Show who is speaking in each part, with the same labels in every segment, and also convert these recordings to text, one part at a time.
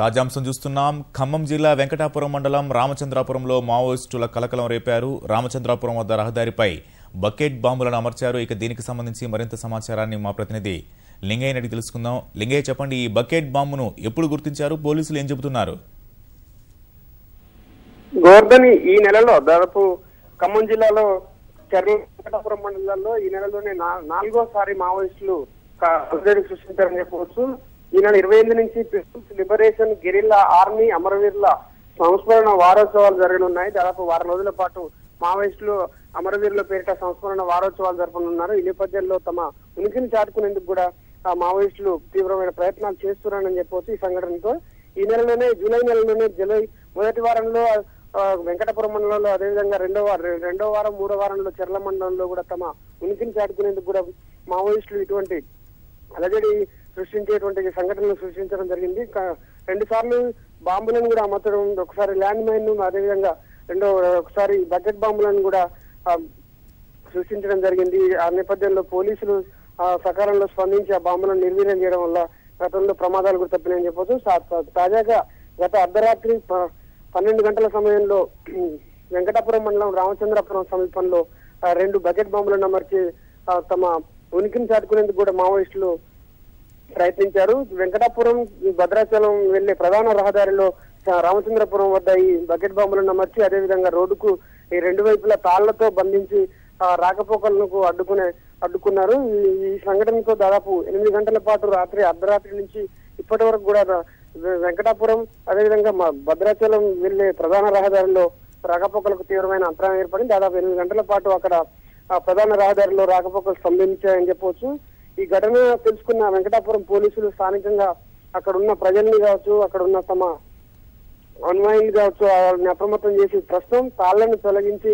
Speaker 1: తాజాంశం చూస్తున్నాం. ఖమ్మం జిల్లా వెంకటాపురం మండలం రామచంద్రాపురంలో మావోయిస్టుల కలకలం రేపారు. రామచంద్రాపురం వద్ద రహదారిపై బకెట్ బాంబులను అమర్చారు. ఇక దీనికి సంబంధించి మరింత సమాచారాన్ని మా ప్రతినిధి లింగయ్య అడిగి తెలుసుకుందాం. లింగయ్య, చెప్పండి, ఈ బకెట్ బాంబును ఎప్పుడు గుర్తించారు? పోలీసులు ఏం చెబుతున్నారు?
Speaker 2: గోవర్ధన్, ఈ నెలలో దాదాపు ఖమ్మం జిల్లాలో వెంకటాపురం మండలాల్లో ఈ నెలలోనే నాలుగోసారి మావోయిస్టులు అలజడి సృష్టించారని చెప్పవచ్చు. ఈ నెల 28 నుంచి పీపుల్స్ లిబరేషన్ గెరిల్లా ఆర్మీ అమరవీరుల సంస్మరణ వారోత్సవాలు జరగనున్నాయి. దాదాపు వారం రోజుల పాటు మావోయిస్టులు అమరవీరుల పేరిట సంస్మరణ వారోత్సవాలు జరపనున్నారు. ఈ నేపథ్యంలో తమ ఉనికిని చాటుకునేందుకు కూడా మావోయిస్టులు తీవ్రమైన ప్రయత్నాలు చేస్తున్నారని చెప్పవచ్చు. ఈ సంఘటనతో ఈ నెలలోనే జూలై మొదటి వారంలో వెంకటాపురం మండలంలో, అదేవిధంగా రెండో వారం మూడో వారంలో చెర్ల మండలంలో కూడా తమ ఉనికిని చాటుకునేందుకు కూడా మావోయిస్టులు ఇటువంటి అలజడి సృష్టించేటువంటి సంఘటనలు సృష్టించడం జరిగింది. 2 సార్లు బాంబులను కూడా అమర్చడం, ఒకసారి ల్యాండ్ మైన్, అదేవిధంగా ఒకసారి బకెట్ బాంబులను కూడా సృష్టించడం జరిగింది. ఆ నేపథ్యంలో పోలీసులు సకాలంలో స్పందించి ఆ బాంబులను నిర్వీర్యం చేయడం వల్ల గతంలో ప్రమాదాలు కూడా తప్పినాయని చెప్పొచ్చు. తాజాగా గత అర్ధరాత్రి 12 గంటల సమయంలో వెంకటాపురం మండలం రామచంద్రాపురం సమీపంలో 2 బకెట్ బాంబులను అమర్చి తమ ఉనికిని చాటుకునేందుకు కూడా మావోయిస్టులు ప్రయత్నించారు. వెంకటాపురం భద్రాచలం వెళ్లే ప్రధాన రహదారిలో రామచంద్రపురం వద్ద ఈ బకెట్ బాంబులను అమర్చి, అదేవిధంగా రోడ్డుకు ఈ 2 వైపులా తాళ్లతో బంధించి రాకపోకలకు అడ్డుకున్నారు. ఈ సంఘటనతో దాదాపు 8 గంటల పాటు అర్ధరాత్రి నుంచి ఇప్పటి వరకు కూడా వెంకటాపురం, అదేవిధంగా భద్రాచలం వెళ్లే ప్రధాన రహదారిలో రాకపోకలకు తీవ్రమైన అంతరాయం ఏర్పడింది. దాదాపు 8 గంటల పాటు అక్కడ ప్రధాన రహదారిలో రాకపోకలు స్తంభించాయని చెప్పవచ్చు. ఈ ఘటన తెలుసుకున్న వెంకటాపురం పోలీసులు స్థానికంగా అక్కడ ఉన్న ప్రజల్ని కావచ్చు, అక్కడ ఉన్న తమ అనుమాయిని కావచ్చు, వాళ్ళని అప్రమత్తం చేసి ప్రస్తుతం తాళ్లను తొలగించి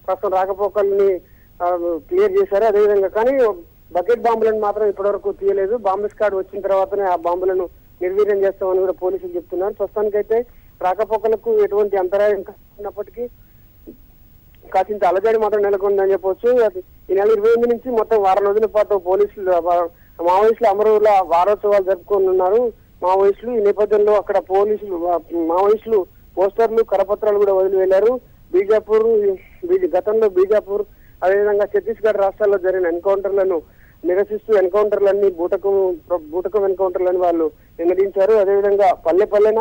Speaker 2: ప్రస్తుతం రాకపోకల్ని క్లియర్ చేశారు. అదేవిధంగా కానీ బకెట్ బాంబులను మాత్రం ఇప్పటివరకు తీయలేదు. బాంబు స్క్వాడ్ వచ్చిన తర్వాతనే ఆ బాంబులను నిర్వీర్యం చేస్తామని కూడా పోలీసులు చెప్తున్నారు. ప్రస్తుతానికైతే రాకపోకలకు ఎటువంటి అంతరాయం ఉన్నప్పటికీ కాసింత అలజడి మాత్రం నెలకొందని చెప్పవచ్చు. ఈ నెల 28 నుంచి మొత్తం వారం రోజుల పాటు మావోయిస్టులు అమరుల వారోత్సవాలు జరుపుకోనున్నారు మావోయిస్టులు. ఈ నేపథ్యంలో అక్కడ మావోయిస్టులు పోస్టర్లు, కరపత్రాలు కూడా వదిలి వెళ్లారు. గతంలో బీజాపూర్, అదేవిధంగా ఛత్తీస్గఢ్ రాష్ట్రాల్లో జరిగిన ఎన్కౌంటర్లను నిరసిస్తూ ఎన్కౌంటర్లన్నీ బూటకం ఎన్కౌంటర్లని వాళ్ళు నినదించారు. అదేవిధంగా పల్లెన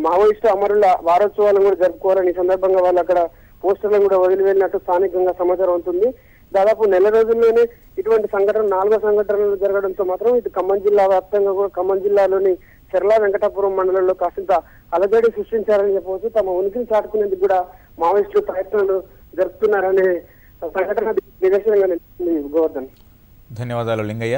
Speaker 2: మావోయిస్టు అమరుల వారోత్సవాలను కూడా జరుపుకోవాలని ఈ సందర్భంగా వాళ్ళు అక్కడ పోస్టర్లను కూడా వదిలి వెళ్ళినట్టు స్థానికంగా సమాచారం అవుతుంది. దాదాపు నెల రోజుల్లోనే ఇటువంటి సంఘటన 4వ సంఘటనలు జరగడంతో మాత్రం ఇటు ఖమ్మం జిల్లా వ్యాప్తంగా కూడా ఖమ్మం జిల్లాలోని చెర్ల వెంకటాపురం మండలంలో కాసింత అలజడి సృష్టించారని చెప్పవచ్చు. తమ ఉనికిని చాటుకునేందుకు కూడా మావోయిస్టులు ప్రయత్నాలు జరుపుతున్నారనే సంఘటన నిదర్శనంగా నిలిచింది. గోవర్ధన్,
Speaker 1: ధన్యవాదాలు లింగయ్య.